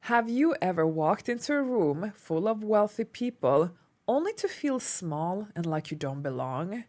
Have you ever walked into a room full of wealthy people only to feel small and like you don't belong?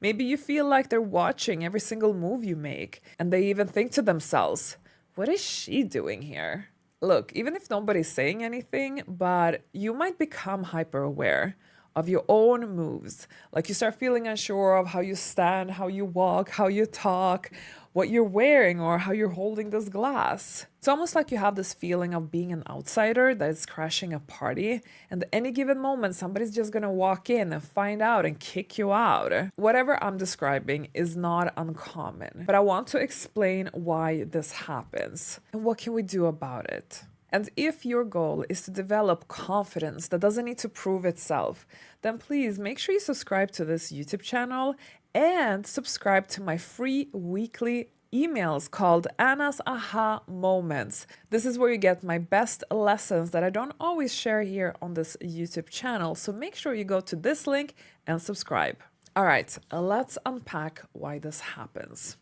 Maybe you feel like they're watching every single move you make, and they even think to themselves, what is she doing here? Look, even if nobody's saying anything, but you might become hyper aware of your own moves. Like you start feeling unsure of how you stand, how you walk, how you talk, what you're wearing, or how you're holding this glass. It's almost like you have this feeling of being an outsider that is crashing a party, and at any given moment, somebody's just gonna walk in and find out and kick you out. Whatever I'm describing is not uncommon, but I want to explain why this happens and what can we do about it. And if your goal is to develop confidence that doesn't need to prove itself, then please make sure you subscribe to this YouTube channel and subscribe to my free weekly emails called Anna's Aha Moments. This is where you get my best lessons that I don't always share here on this YouTube channel. So make sure you go to this link and subscribe. All right, let's unpack why this happens.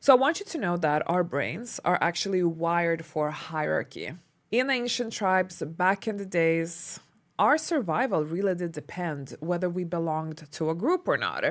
So I want you to know that our brains are actually wired for hierarchy. In ancient tribes back in the days, our survival really did depend whether we belonged to a group or not.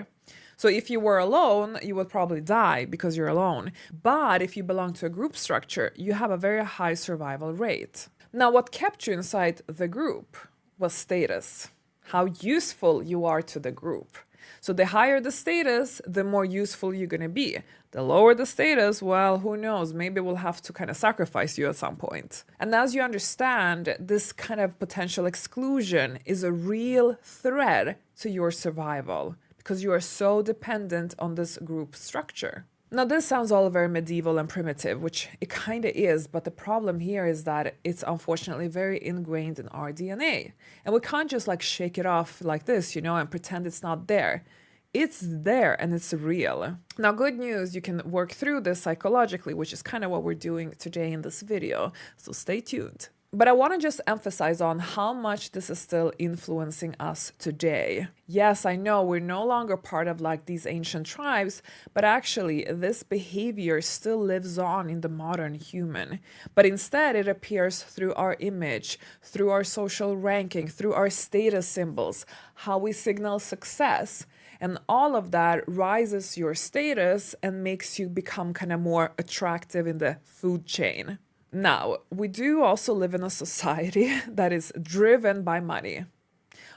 So if you were alone, you would probably die because you're alone. But if you belong to a group structure, you have a very high survival rate. Now, what kept you inside the group was status, how useful you are to the group. So the higher the status, the more useful you're going to be. The lower the status, well, who knows? Maybe we'll have to kind of sacrifice you at some point. And as you understand, this kind of potential exclusion is a real threat to your survival because you are so dependent on this group structure. Now, this sounds all very medieval and primitive, which it kind of is, but the problem here is that it's unfortunately very ingrained in our DNA. And we can't just like shake it off like this, and pretend it's not there. It's there and it's real. Now, good news, you can work through this psychologically, which is kind of what we're doing today in this video. So stay tuned. But I want to just emphasize on how much this is still influencing us today. Yes, I know we're no longer part of like these ancient tribes, but actually this behavior still lives on in the modern human. But instead it appears through our image, through our social ranking, through our status symbols, how we signal success. And all of that rises your status and makes you become kind of more attractive in the food chain. Now, we do also live in a society that is driven by money.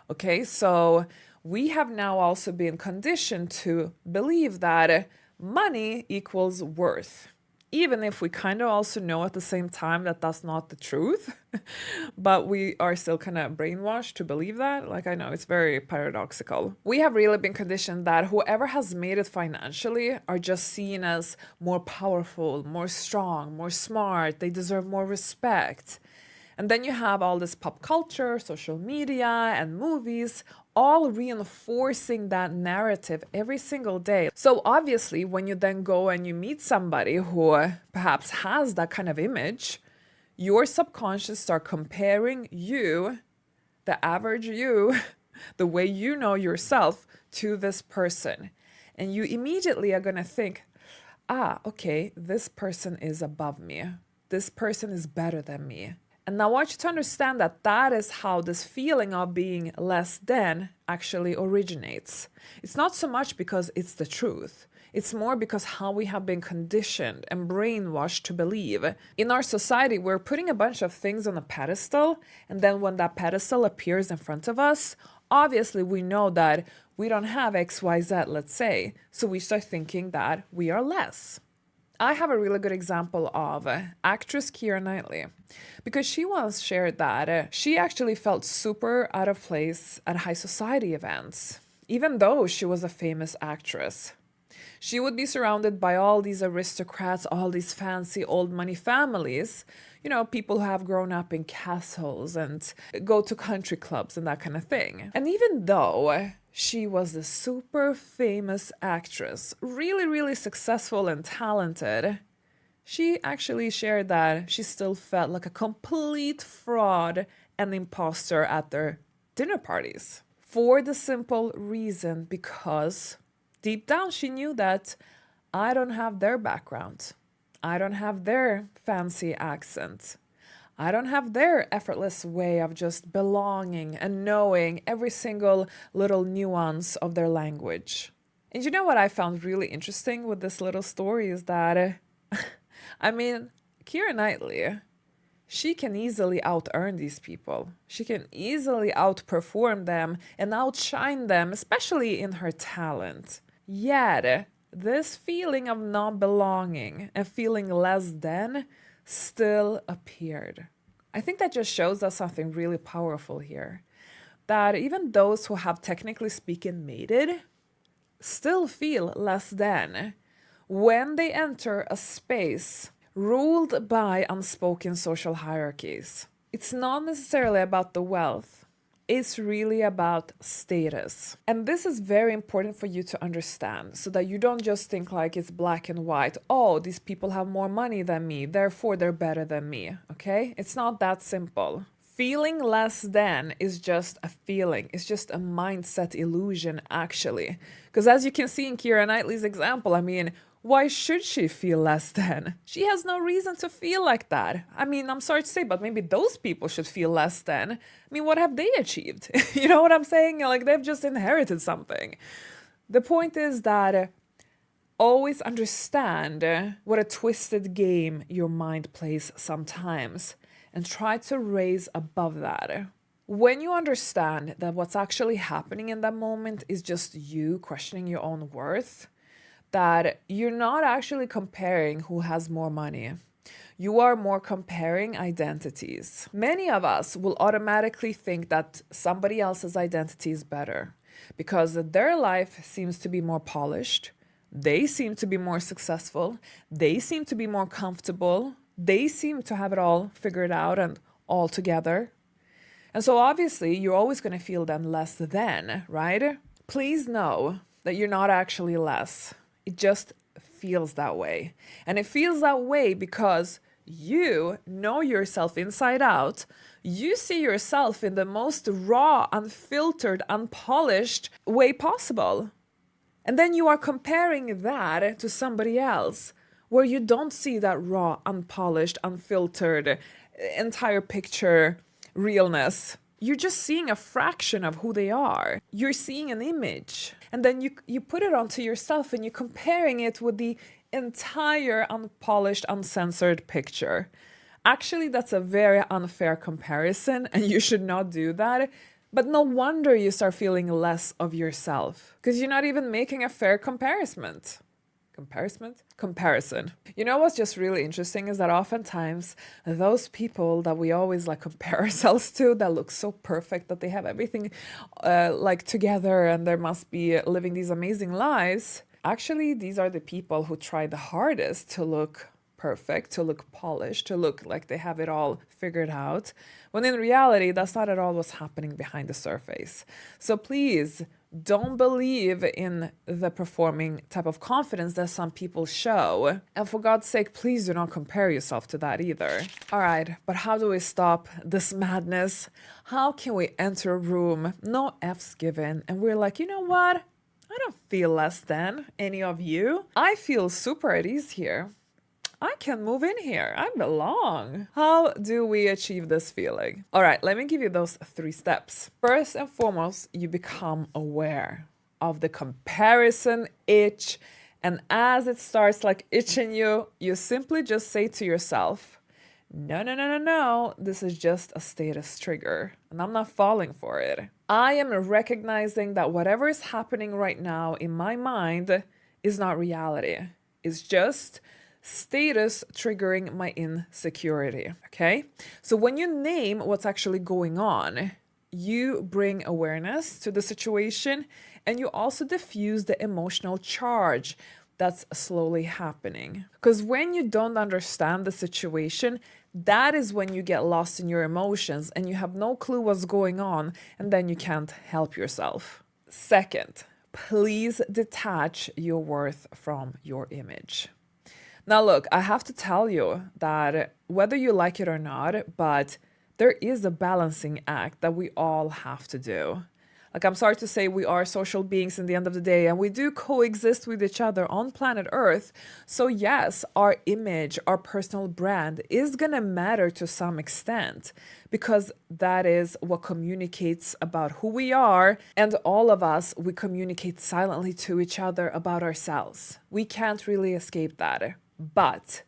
Okay, so we have now also been conditioned to believe that money equals worth, even if we kind of also know at the same time that that's not the truth, but we are still kind of brainwashed to believe that. Like, I know it's very paradoxical. We have really been conditioned that whoever has made it financially are just seen as more powerful, more strong, more smart. They deserve more respect. And then you have all this pop culture, social media, and movies all reinforcing that narrative every single day. So obviously, when you then go and you meet somebody who perhaps has that kind of image, your subconscious start comparing you, the average you, the way you know yourself, to this person. And you immediately are going to think, okay, this person is above me. This person is better than me. And now I want you to understand that that is how this feeling of being less than actually originates. It's not so much because it's the truth. It's more because how we have been conditioned and brainwashed to believe. In our society, we're putting a bunch of things on a pedestal, and then when that pedestal appears in front of us, obviously we know that we don't have X, Y, Z, let's say, so we start thinking that we are less. I have a really good example of actress Keira Knightley, because she once shared that she actually felt super out of place at high society events, even though she was a famous actress. She would be surrounded by all these aristocrats, all these fancy old money families, people who have grown up in castles and go to country clubs and that kind of thing. And even though she was the super famous actress, really, really successful and talented, she actually shared that she still felt like a complete fraud and imposter at their dinner parties. For the simple reason because deep down she knew that I don't have their background. I don't have their fancy accent. I don't have their effortless way of just belonging and knowing every single little nuance of their language. And you know what I found really interesting with this little story is that, I mean, Keira Knightley, she can easily out earn these people. She can easily outperform them and outshine them, especially in her talent. Yet, this feeling of not belonging and feeling less than still appeared. I think that just shows us something really powerful here. That even those who have technically speaking made it still feel less than when they enter a space ruled by unspoken social hierarchies. It's not necessarily about the wealth, it's really about status. And this is very important for you to understand so that you don't just think like it's black and white. Oh, these people have more money than me, therefore they're better than me. Okay? It's not that simple. Feeling less than is just a feeling. It's just a mindset illusion, actually. Because as you can see in Keira Knightley's example, I mean, why should she feel less than? She has no reason to feel like that. I mean, I'm sorry to say, but maybe those people should feel less than. I mean, what have they achieved? You know what I'm saying? Like, they've just inherited something. The point is that always understand what a twisted game your mind plays sometimes and try to raise above that. When you understand that what's actually happening in that moment is just you questioning your own worth, that you're not actually comparing who has more money. You are more comparing identities. Many of us will automatically think that somebody else's identity is better because their life seems to be more polished, they seem to be more successful, they seem to be more comfortable, they seem to have it all figured out and all together. And so obviously you're always going to feel then less than, right? Please know that you're not actually less. It just feels that way. And it feels that way because you know yourself inside out. You see yourself in the most raw, unfiltered, unpolished way possible. And then you are comparing that to somebody else where you don't see that raw, unpolished, unfiltered, entire picture realness. You're just seeing a fraction of who they are. You're seeing an image. And then you put it onto yourself and you're comparing it with the entire unpolished, uncensored picture. Actually, that's a very unfair comparison and you should not do that. But no wonder you start feeling less of yourself because you're not even making a fair comparison. You know what's just really interesting is that oftentimes those people that we always like compare ourselves to that look so perfect, that they have everything like together and they must be living these amazing lives. Actually, these are the people who try the hardest to look perfect, to look polished, to look like they have it all figured out, when in reality, that's not at all what's happening behind the surface. So please don't believe in the performing type of confidence that some people show. And for God's sake, please do not compare yourself to that either. All right, but how do we stop this madness? How can we enter a room, no F's given, and we're like, you know what? I don't feel less than any of you. I feel super at ease here. I can move in here. I belong. How do we achieve this feeling? All right, let me give you those 3 steps. First and foremost, you become aware of the comparison itch. And as it starts like itching you, you simply just say to yourself, no, this is just a status trigger and I'm not falling for it. I am recognizing that whatever is happening right now in my mind is not reality. It's just status triggering my insecurity, okay? So when you name what's actually going on, you bring awareness to the situation and you also diffuse the emotional charge that's slowly happening. Because when you don't understand the situation, that is when you get lost in your emotions and you have no clue what's going on and then you can't help yourself. Second, please detach your worth from your image. Now, look, I have to tell you that whether you like it or not, but there is a balancing act that we all have to do. Like, I'm sorry to say, we are social beings in the end of the day, and we do coexist with each other on planet Earth. So yes, our image, our personal brand is going to matter to some extent, because that is what communicates about who we are. And all of us, we communicate silently to each other about ourselves. We can't really escape that. But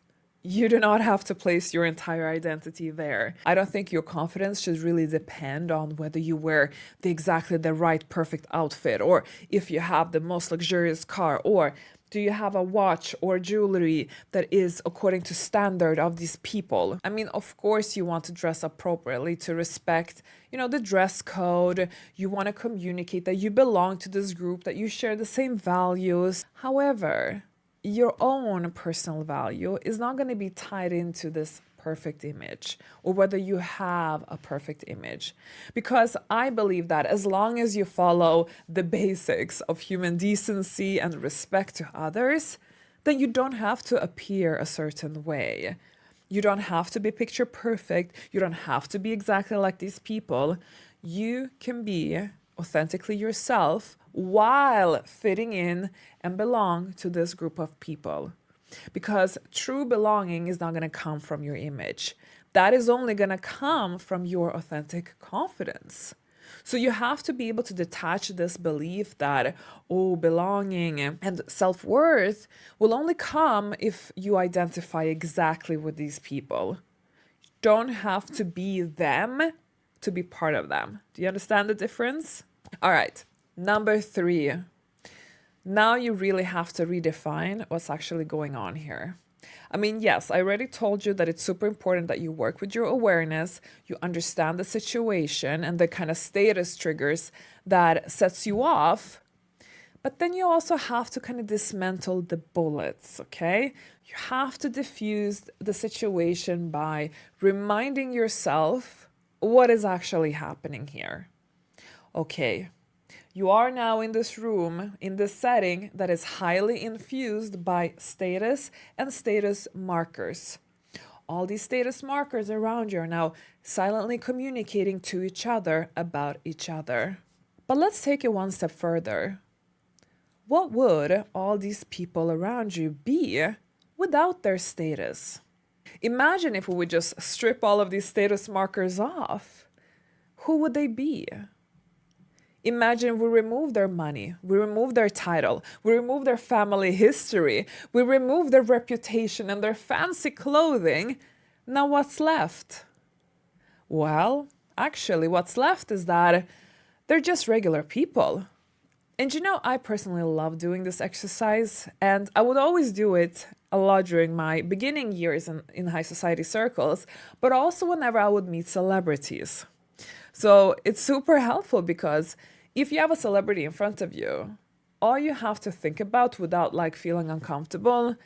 you do not have to place your entire identity there. I don't think your confidence should really depend on whether you wear exactly the right perfect outfit, or if you have the most luxurious car, or do you have a watch or jewelry that is according to standard of these people. I mean, of course you want to dress appropriately to respect, the dress code. You want to communicate that you belong to this group, that you share the same values. However, your own personal value is not going to be tied into this perfect image, or whether you have a perfect image. Because I believe that as long as you follow the basics of human decency and respect to others, then you don't have to appear a certain way. You don't have to be picture perfect. You don't have to be exactly like these people. You can be authentically yourself while fitting in and belong to this group of people. Because true belonging is not going to come from your image. That is only going to come from your authentic confidence. So you have to be able to detach this belief that, belonging and self-worth will only come if you identify exactly with these people. You don't have to be them to be part of them. Do you understand the difference? All right, number 3. Now you really have to redefine what's actually going on here. I mean, yes, I already told you that it's super important that you work with your awareness, you understand the situation and the kind of status triggers that sets you off. But then you also have to kind of dismantle the bullets, okay? You have to diffuse the situation by reminding yourself what is actually happening here. Okay, you are now in this room, in this setting that is highly infused by status and status markers. All these status markers around you are now silently communicating to each other about each other. But let's take it one step further. What would all these people around you be without their status? Imagine if we would just strip all of these status markers off. Who would they be? Imagine we remove their money, we remove their title, we remove their family history, we remove their reputation and their fancy clothing. Now what's left? Well, actually what's left is that they're just regular people. And I personally love doing this exercise, and I would always do it a lot during my beginning years in high society circles, but also whenever I would meet celebrities. So it's super helpful because if you have a celebrity in front of you, all you have to think about without feeling uncomfortable,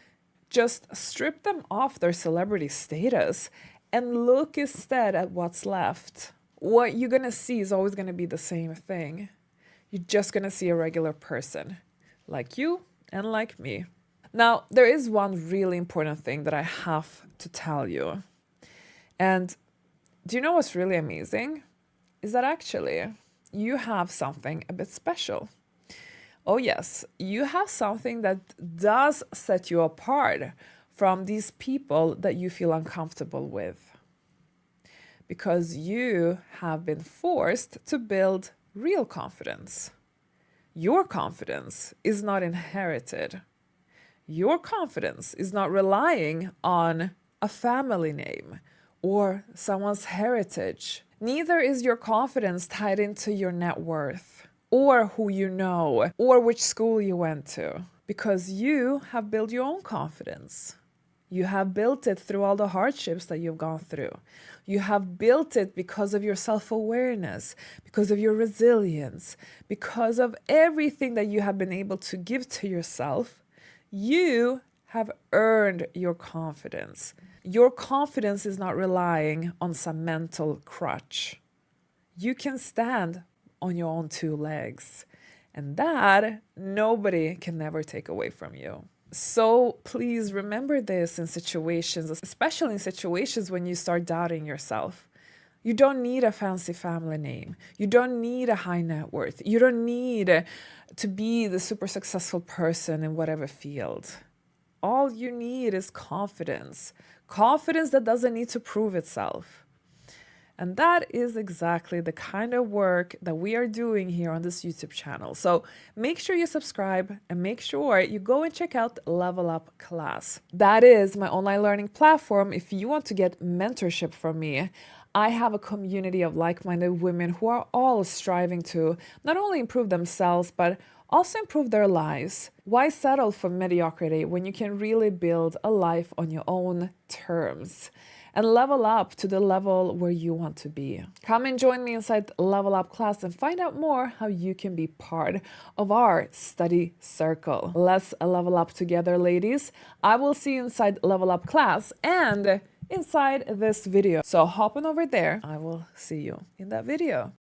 just strip them off their celebrity status and look instead at what's left. What you're going to see is always going to be the same thing. You're just going to see a regular person, like you and like me. Now, there is one really important thing that I have to tell you. And do you know what's really amazing? Is that actually you have something a bit special. Oh yes, you have something that does set you apart from these people that you feel uncomfortable with. Because you have been forced to build real confidence. Your confidence is not inherited. Your confidence is not relying on a family name or someone's heritage. Neither is your confidence tied into your net worth or who you know or which school you went to, because you have built your own confidence. You have built it through all the hardships that you've gone through. You have built it because of your self-awareness, because of your resilience, because of everything that you have been able to give to yourself. You have earned your confidence. Your confidence is not relying on some mental crutch. You can stand on your own 2 legs, and that nobody can never take away from you. So please remember this in situations, especially in situations when you start doubting yourself. You don't need a fancy family name. You don't need a high net worth. You don't need to be the super successful person in whatever field. All you need is confidence. Confidence that doesn't need to prove itself. And that is exactly the kind of work that we are doing here on this YouTube channel. So make sure you subscribe and make sure you go and check out Level Up Class. That is my online learning platform. If you want to get mentorship from me, I have a community of like-minded women who are all striving to not only improve themselves, but also improve their lives. Why settle for mediocrity when you can really build a life on your own terms and level up to the level where you want to be? Come and join me inside Level Up Class and find out more how you can be part of our study circle. Let's level up together, ladies. I will see you inside Level Up Class and inside this video. So hop on over there. I will see you in that video.